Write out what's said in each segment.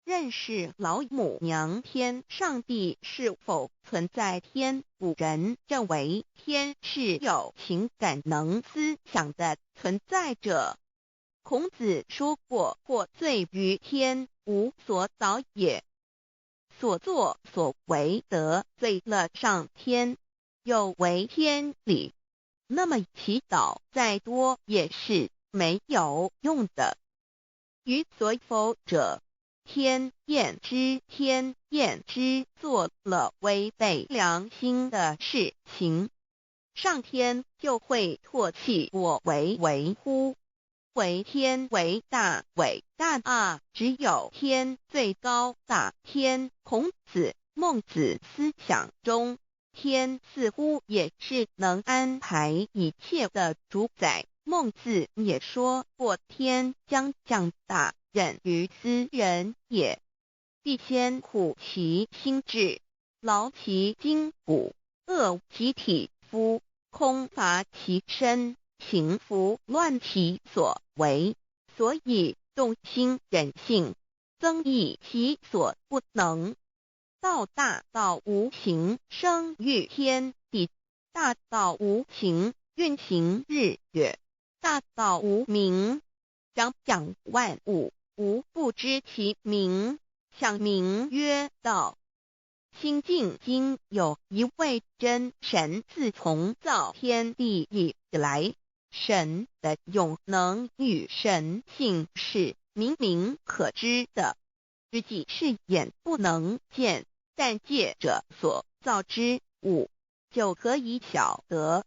认识老母娘天上帝是否存在天，古人认为天是有情感能思想的存在者。孔子说过：或罪于天，无所导也。所作所为得罪了上天，有违天理，那么祈祷再多也是没有用的。予所否者，天厌之，做了违背良心的事情，上天就会唾弃我为乎？为天为大，伟大啊！只有天最高大天。孔子、孟子思想中，天似乎也是能安排一切的主宰。孟子也说过：天将降大任于斯人也，必先苦其心志，劳其筋骨，饿其体肤，空乏其身，行拂乱其所为，所以动心忍性，增益其所不能。道大道无形，生育天地；大道无形，运行日月；大道无名，掌讲万物，无不知其名，想名曰道。新晋经有一位真神，自从造天地以来，神的永能与神性是明明可知的，自己是眼不能见，但借着所造之物，就可以晓得，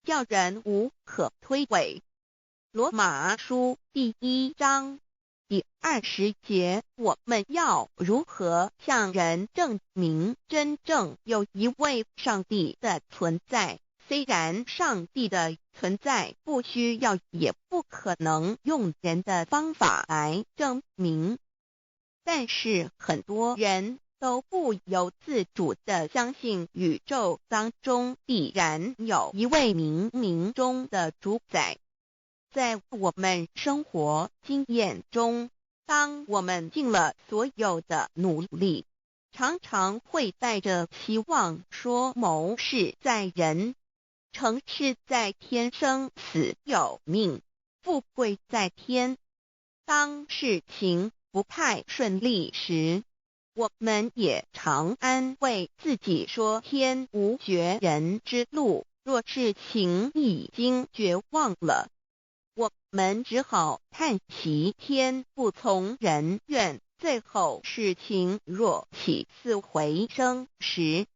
叫人无可推诿。罗马书第1章第20节，我们要如何向人证明真正有一位上帝的存在？虽然上帝的存在不需要也不可能用人的方法来证明，但是很多人都不由自主地相信宇宙当中必然有一位冥冥中的主宰。在我们生活经验中，当我们尽了所有的努力，常常会带着希望说谋事在人，成事在天，生死有命，富贵在天。当事情不太顺利时，我们也常安慰自己说天无绝人之路，若事情已经绝望了，我们只好叹息天不从人愿。最后事情若起死回生时，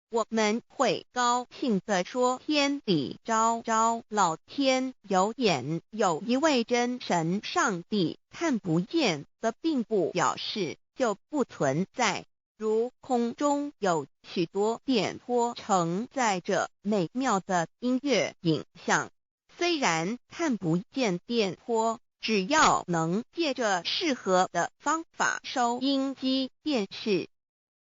我们会高兴地说天理昭昭，老天有眼，有一位真神上帝，看不见的并不表示就不存在。如空中有许多电波承载着美妙的音乐影像，虽然看不见电波，只要能借着适合的方法收音机、电视，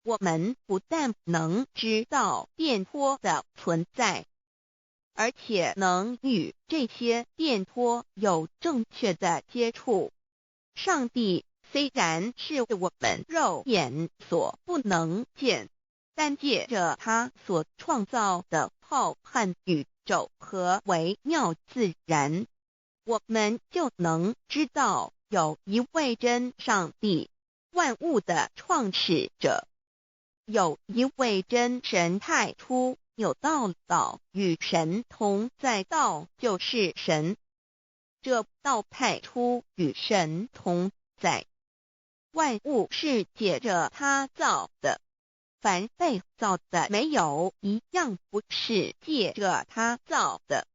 我们不但能知道电波的存在，而且能与这些电波有正确的接触。上帝虽然是我们肉眼所不能见，但借着他所创造的浩瀚宇宙和微妙自然，我们就能知道有一位真上帝，万物的创始者，有一位真神太初有道，道与神同在，道就是神。这道太初与神同在，万物是借着他造的，凡被造的没有一样不是借着他造的。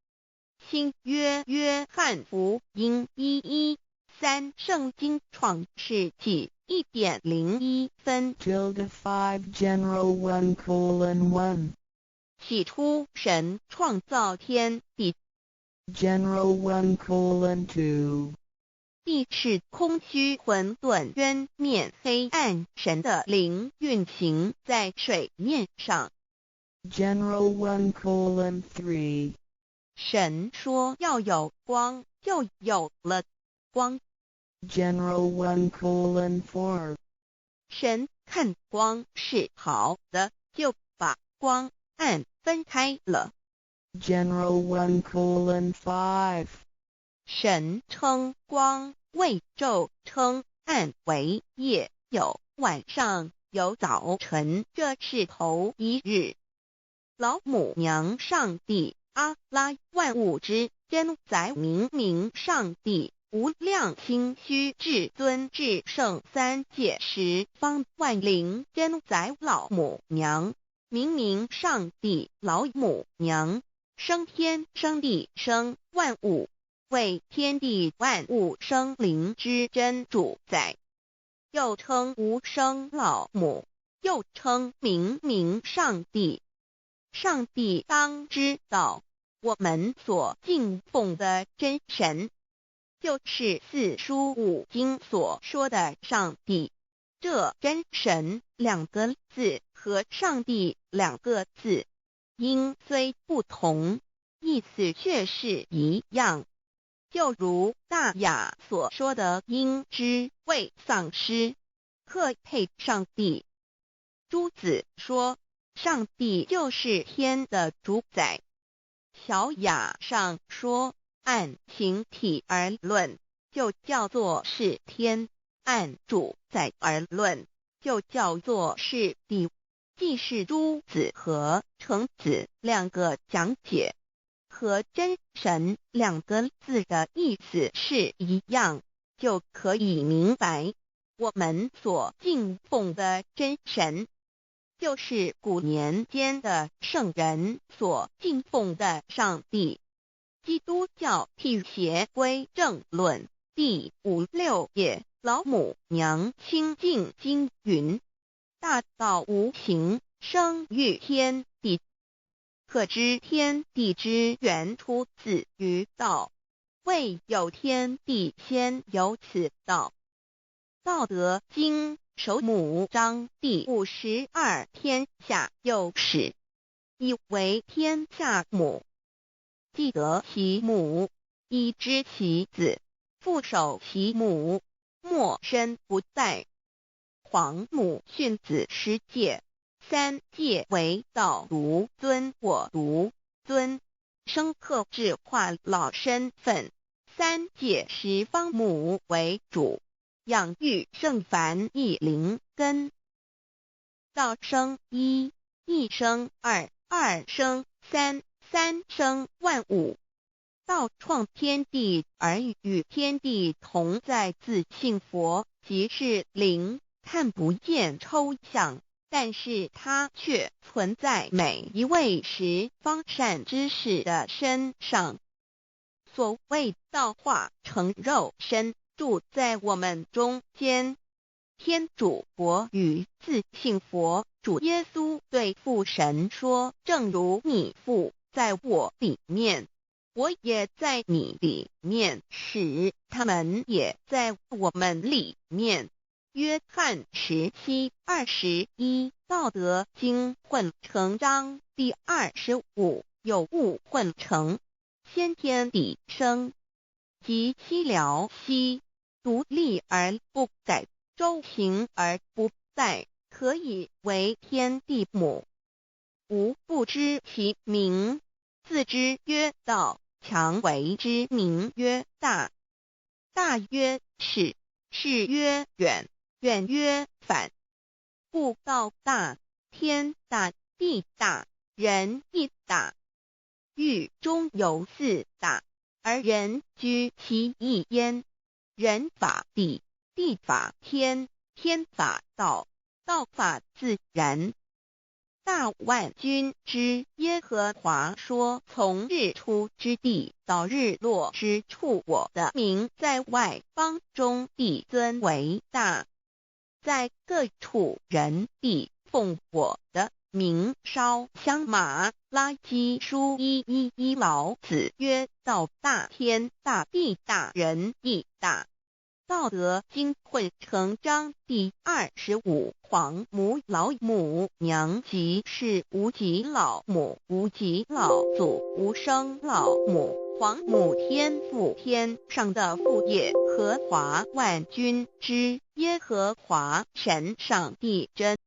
新约约翰福音1:13，圣经创世纪1.01分 5 general 1:1 起初神创造天地， general 1:2 地是空虚混沌渊面黑暗，神的灵运行在水面上。 general 1:3 神说要有光，就有了光。 general 1:4神看光是好的，就把光暗分开了。General 1:5. 神称光为昼，称暗为夜，有晚上，有早晨，这是头一日。老母娘上帝，阿拉，万物之真宰，明明上帝，无量心虚至尊至圣三界十方万灵真宰，老母娘，明明上帝，老母娘，生天生地生万物，为天地万物生灵之真主宰，又称无生老母，又称明明上帝。上帝当知道，我们所敬奉的真神，就是四书五经所说的上帝。这真神两个字和上帝两个字，音虽不同，意思却是一样。就如大雅所说的音之谓丧失，克配上帝。朱子说，上帝就是天的主宰。小雅上说，按形体而论，就叫做是天；按主宰而论，就叫做是地。既是朱子和程子两个讲解，和真神两个字的意思是一样，就可以明白，我们所敬奉的真神，就是古年间的圣人所敬奉的上帝。基督教辟邪归正论第56页，老母娘清净经云：大道无形，生育天地，可知天地之源出自于道，未有天地，先有此道。道德经首母章第52，天下有始，以为天下母。既得其母，以知其子，父守其母，莫身不殆。皇母训子十戒，三戒为道如尊我如尊，生克制化老身份。三戒十方母为主，养育圣凡一灵根。道生一，一生二，二生三，三生万物。道创天地而与天地同在，自性佛，即是灵，看不见抽象，但是它却存在每一位十方善知识的身上。所谓道化成肉身，住在我们中间。天主佛与自性佛主耶稣对父神说，正如你父在我里面，我也在你里面，使他们也在我们里面。约翰17:21，道德经混成章第25，有物混成，先天地生，即西辽西，独立而不改，周行而不殆，可以为天地母。吾不知其名，自之曰道，强为之名曰大。大曰始，始曰远，远曰反。故道大，天大，地大，人亦大。狱中有四大，而人居其一焉。人法地，地法天，天法道，道法自然。大万军之耶和华说，从日出之地到日落之处，我的名在外邦中必尊为大。在各处人必奉我的名烧香。马拉基书1:11，老子曰：道大，天大，地大，人亦大。道德经混成章第25，黄母老母娘即是无极老母，无极老祖，无生老母。黄母天父，天上的父也，和华万军之耶和华神上帝真。